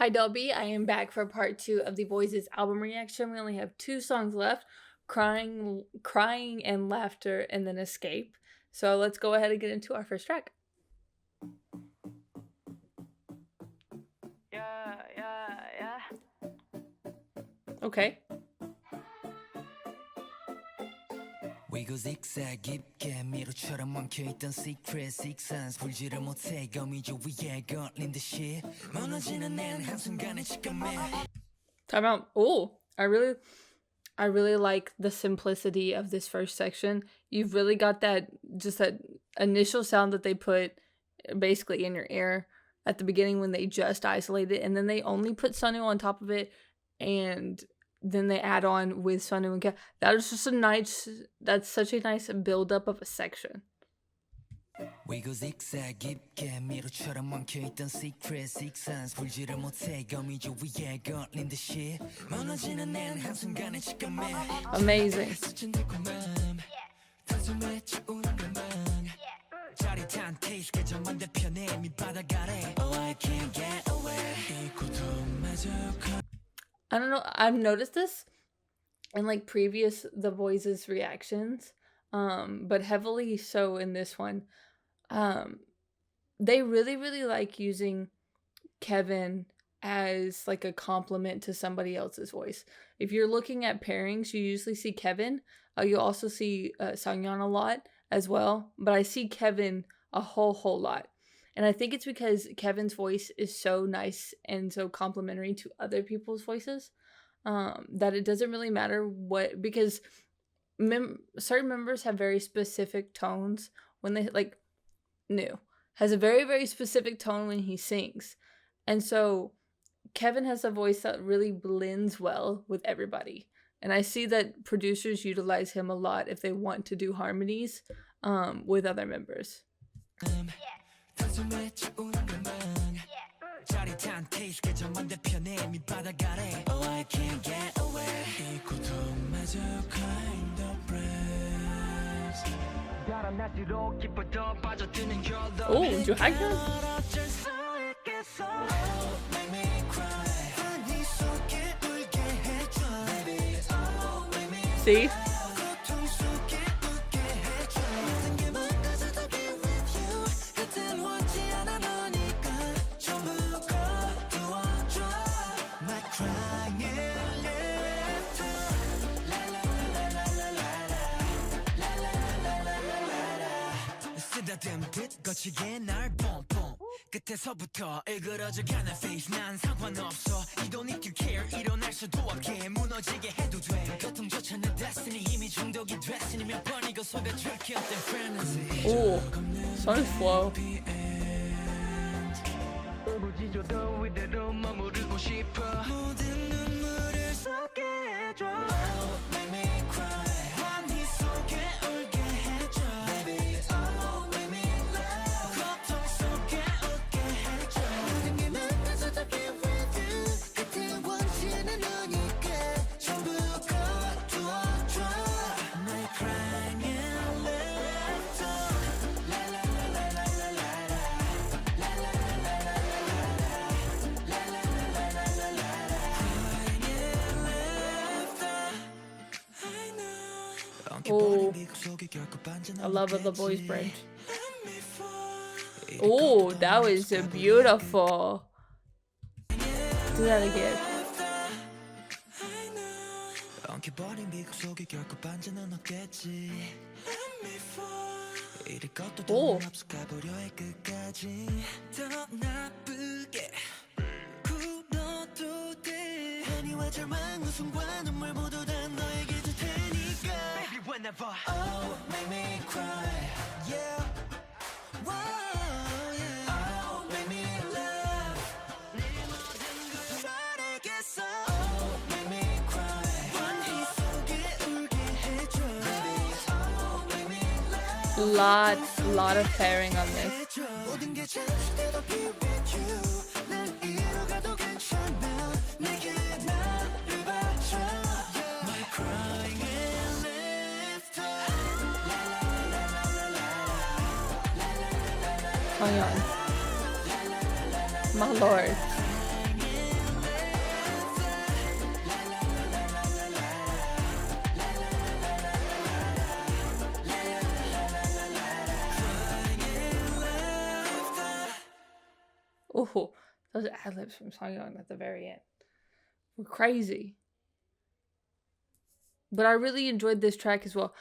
Hi Dobby, I am back for part 2 of the BOYZ album reaction. We only have 2 songs left, Crying and Laughter, and then Escape. So let's go ahead and get into our first track. Okay. 위고 zigzag 깊게 미로처럼 엉켜있던 secret signs 풀지를 못해 거미줄 위에 걸린 듯이 무너지는 내 한순간에 직감해. Time out. Oh, I really like the simplicity of this first section. You've really got that initial sound that they put basically in your ear at the beginning when they just isolate it, and then they only put Sunu on top of it, and then they add on with Sunu and Kev. That's such a nice build up of a section. 위고 zigzag 깊게 미로처럼 엉켜있던 secret signs 풀지를 못해 거미줄 위에 걸린 듯이 무너지는 내 한순간에 직감해. Amazing. 짜릿한 테이스트 저 반대편에 밑바닥 아래 Oh I can't get away 이 고통마저 I don't know, I've noticed this in like previous The Boys' reactions, but heavily so in this one. They really like using Kevin as like a compliment to somebody else's voice. If you're looking at pairings, you usually see Kevin. You also see Sangyeon a lot as well, but I see Kevin a whole lot. And I think it's because Kevin's voice is so nice and so complimentary to other people's voices that it doesn't really matter what, because certain members have very specific tones when they, like, New has a very specific tone when he sings. And so Kevin has a voice that really blends well with everybody. And I see that producers utilize him a lot if they want to do harmonies with other members. Oh, Juhagna? See? 거치게 날 pomp 끝에서부터 일그러져 가는 face 난 상관없어 You don't need to care 일어날 수도 없게 무너지게 해도 돼 고통조차 내 destiny 이미 중독이 됐으니 몇 번이고 속아줄 게 없던 fantasy Oh, Sun's flow. 울부짖어도 이대로 머무르고 싶어 모든 눈물을 쏟게 해줘 Make me cry 환희 속에 울게 해줘 Baby oh make me laugh 고통 속에 웃게 해줘 모든 게 만나서 be with you 그때 원치는 너니까 전부 거두어줘 나의 crying and laughter La la la la la la la la La la la la la Oh, I love the boys bridge. Oh, that was beautiful. Do that again. Oh. Oh, make me cry, yeah. Whoa, yeah. Oh, make me laugh. 네 모든 걸 말하겠어. Oh, make me cry. 환희 속에 울게 해줘. Baby, oh, make me laugh. Lot of pairing on this. 모든 게 잠시 돼도 be with you. 날 잃어가도 괜찮아. 내게 나를 바쳐. My crying and laughter. Sangyeon. My lord. Oh, those ad-libs from Sangyeon at the very end were crazy. But I really enjoyed this track as well.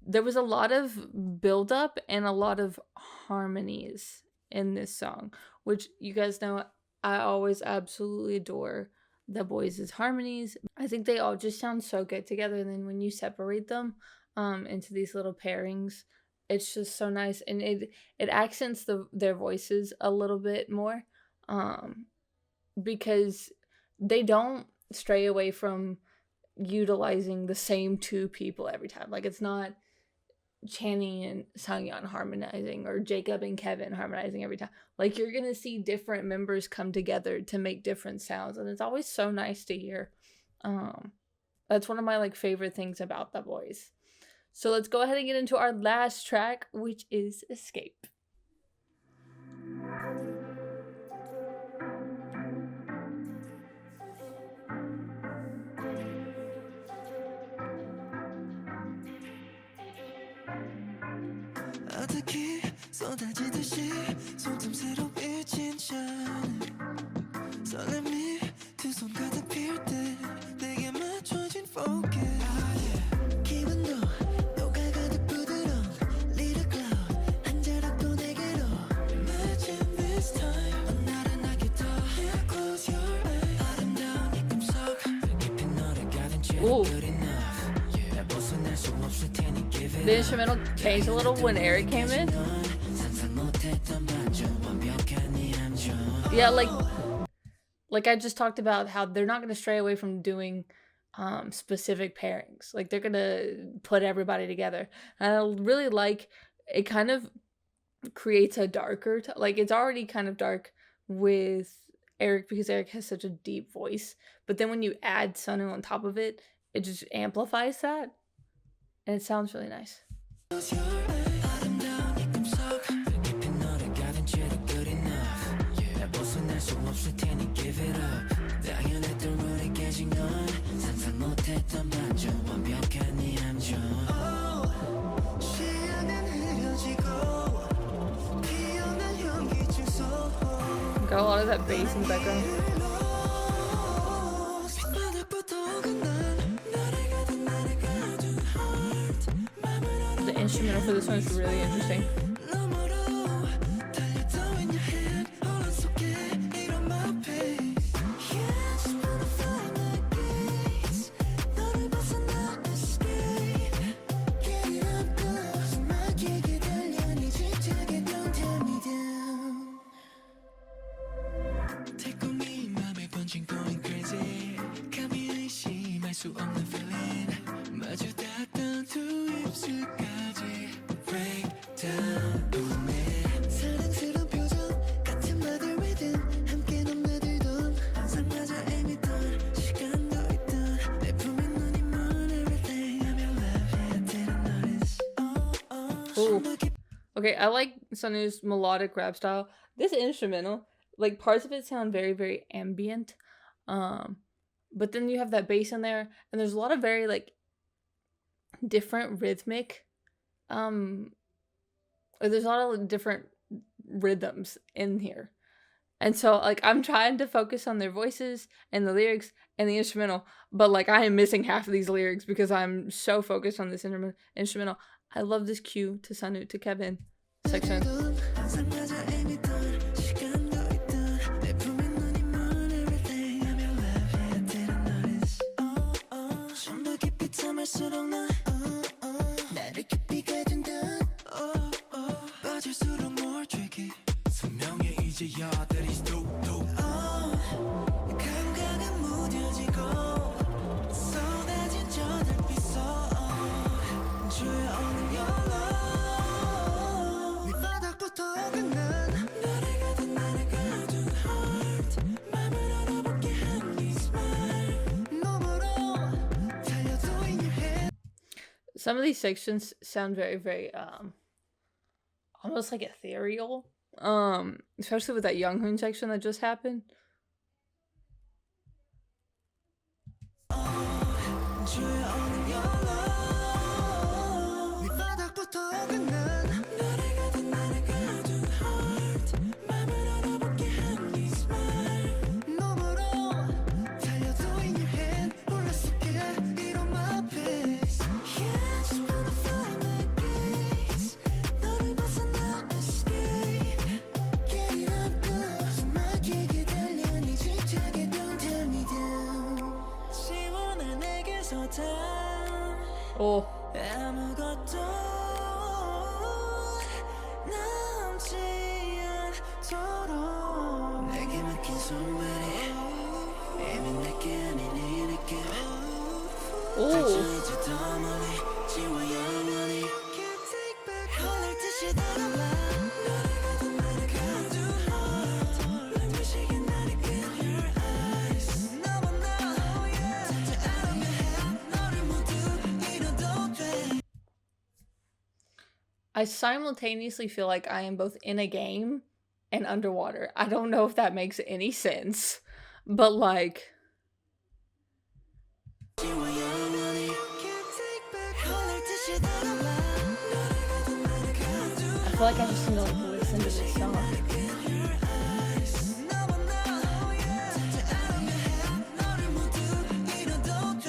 There was a lot of build-up and a lot of harmonies in this song, which you guys know I always absolutely adore the BOYZ' harmonies. I think they all just sound so good together, and then when you separate them into these little pairings, it's just so nice, and it accents their voices a little bit more, because they don't stray away from utilizing the same two people every time. Like, it's not Channing and Sangyeon harmonizing or Jacob and Kevin harmonizing every time. Like, you're gonna see different members come together to make different sounds, and it's always so nice to hear. That's one of my favorite things about the BOYZ. So let's go ahead and get into our last track, which is Escape. 어떻게 쏟아지듯이 손틈새로 비친 샤넬 설렘이 두 손 가득 필 때 내게 맞춰진 focus 기분도 녹아가듯 부드러운 little cloud 한 자락도 내게로 Imagine this time 나른하게 더해 Close your eyes 아름다운 이 꿈속 깊이 너를 가둔 채 good enough 날 벗어날 수 없을 테니 give it The instrumental changed a little when Eric came in. Yeah, like I just talked about how they're not going to stray away from doing specific pairings. Like, they're going to put everybody together. And I really like it. Kind of creates a darker it's already kind of dark with Eric because Eric has such a deep voice, but then when you add Sunwoo on top of it, it just amplifies that, and it sounds really nice. Got a lot of that bass in the background. The instrumental for this one is really interesting. Okay, I like Sunwoo's melodic rap style. This instrumental, parts of it sound very, very ambient. But then you have that bass in there, and there's a lot of very different rhythmic or there's a lot of different rhythms in here. And so I'm trying to focus on their voices and the lyrics and the instrumental, but I am missing half of these lyrics because I'm so focused on this instrumental. I love this cue to Sunwoo to Kevin section. Some of these sections sound very, very almost ethereal. Especially with that Younghoon section that just happened. Oh. 아무것도 남지 않도록 내게 맡긴 손발이 이미 내게 아닌 이 느낌 Oh. 이제 더 멀리 지워 영원히 Can't take back 흘릴 듯이 달아와 너를 가둔 나를 가둔 난 미치게 나를 in your eyes 너만 나 진짜 알아야 해 너를 모두 잃어도 돼 I simultaneously feel like I am both in a game and underwater. I don't know if that makes any sense, but like 지워 영원히 Can't take back 흘릴 듯이 달아와 너를 가둔 나를 가둔 I feel like I just need to like listen to this song. 너만 나 진짜 알아야 해 너를 모두 잃어도 돼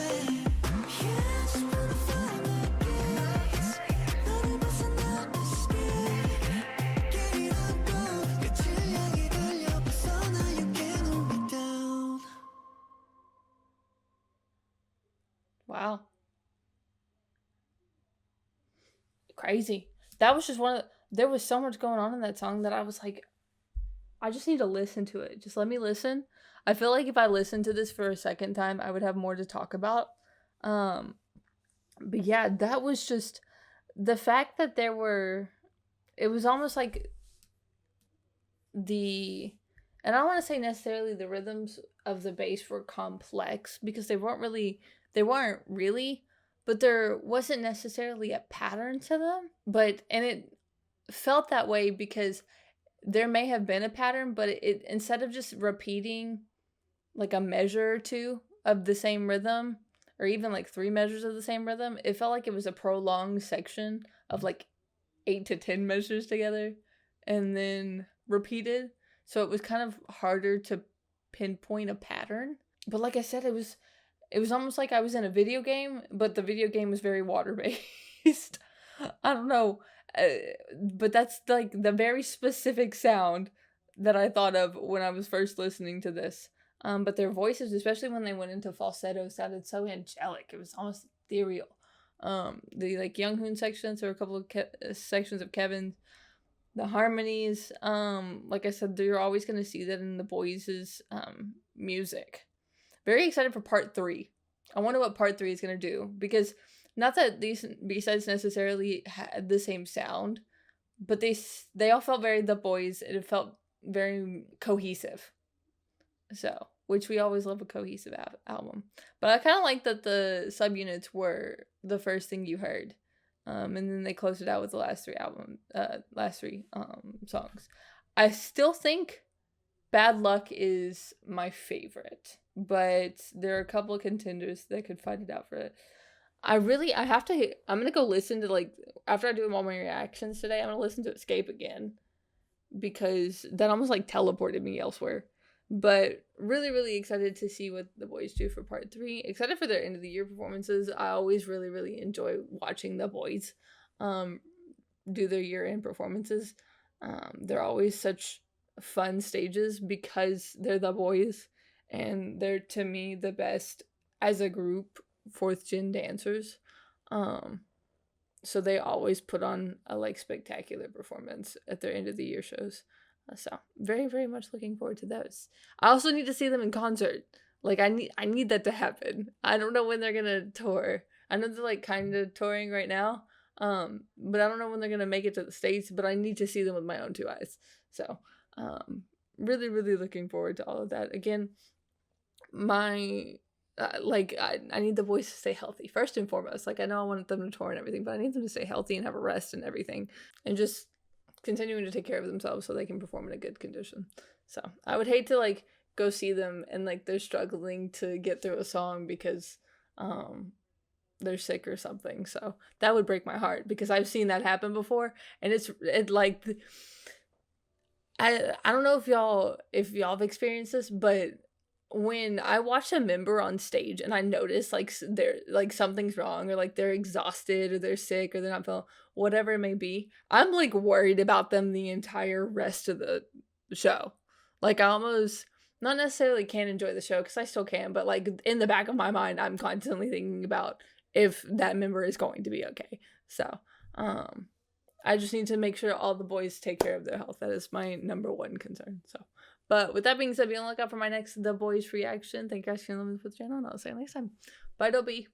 Yeah, just wanna find my place 너를 벗어나 escape 길이 없고 끝을 향해 달려 벗어나 You can't hold me down Wow. Crazy. That was just there was so much going on in that song that I was like, I just need to listen to it. Just let me listen. I feel like if I listened to this for a second time, I would have more to talk about. But yeah, that was just the fact that it was almost like and I don't want to say necessarily the rhythms of the bass were complex because they weren't really, but there wasn't necessarily a pattern to them. And it felt that way because there may have been a pattern, but it instead of just repeating like a measure or two of the same rhythm, or even like 3 measures of the same rhythm, it felt like it was a prolonged section of like 8 to 10 measures together and then repeated. So it was kind of harder to pinpoint a pattern. But like I said, it was almost like I was in a video game, but the video game was very water-based. I don't know. But that's like the very specific sound that I thought of when I was first listening to this. But their voices, especially when they went into falsetto, sounded so angelic. It was almost ethereal. The like Younghoon sections, there were a couple of sections of Kevin's. The harmonies, like I said, you're always going to see that in the BOYZ's music. Very excited for part 3. I wonder what part 3 is going to do, because not that these B-sides necessarily had the same sound, but they all felt very the BOYZ. It felt very cohesive. So, which we always love a cohesive album. But I kind of like that the subunits were the first thing you heard. And then they closed it out with the last 3 songs. I still think Bad Luck is my favorite, but there are a couple of contenders that could fight it out for it. I'm gonna go listen to, like, after I do all my reactions today, I'm gonna listen to Escape again, because that almost like teleported me elsewhere. But really, really excited to see what the BOYZ do for part 3. Excited for their end of the year performances. I always really, really enjoy watching the BOYZ do their year-end performances. They're always such fun stages because they're the BOYZ, and they're, to me, the best as a group 4th gen dancers. So they always put on a like spectacular performance at their end of the year shows. So very, very much looking forward to those. I also need to see them in concert. Like I need that to happen. I don't know when they're gonna tour. I know they're like kind of touring right now. But I don't know when they're gonna make it to the States. But I need to see them with my own 2 eyes. So really, really looking forward to all of that. Again, my I need the BOYZ to stay healthy first and foremost. Like I know I want them to tour and everything, but I need them to stay healthy and have a rest and everything, and just continuing to take care of themselves so they can perform in a good condition. So I would hate to like go see them and like they're struggling to get through a song because they're sick or something. So that would break my heart, because I've seen that happen before, and it like I don't know if y'all have experienced this, but when I watch a member on stage and I notice like they're like something's wrong, or like they're exhausted, or they're sick, or they're not feeling, whatever it may be, I'm like worried about them the entire rest of the show. Like I almost not necessarily can't enjoy the show, because I still can, but like in the back of my mind, I'm constantly thinking about if that member is going to be okay. So, I just need to make sure all the boys take care of their health. That is my number one concern. So, but with that being said, be on the lookout for my next The Boys reaction. Thank you guys for listening to the channel, and I'll see you next time. Bye, Dobby.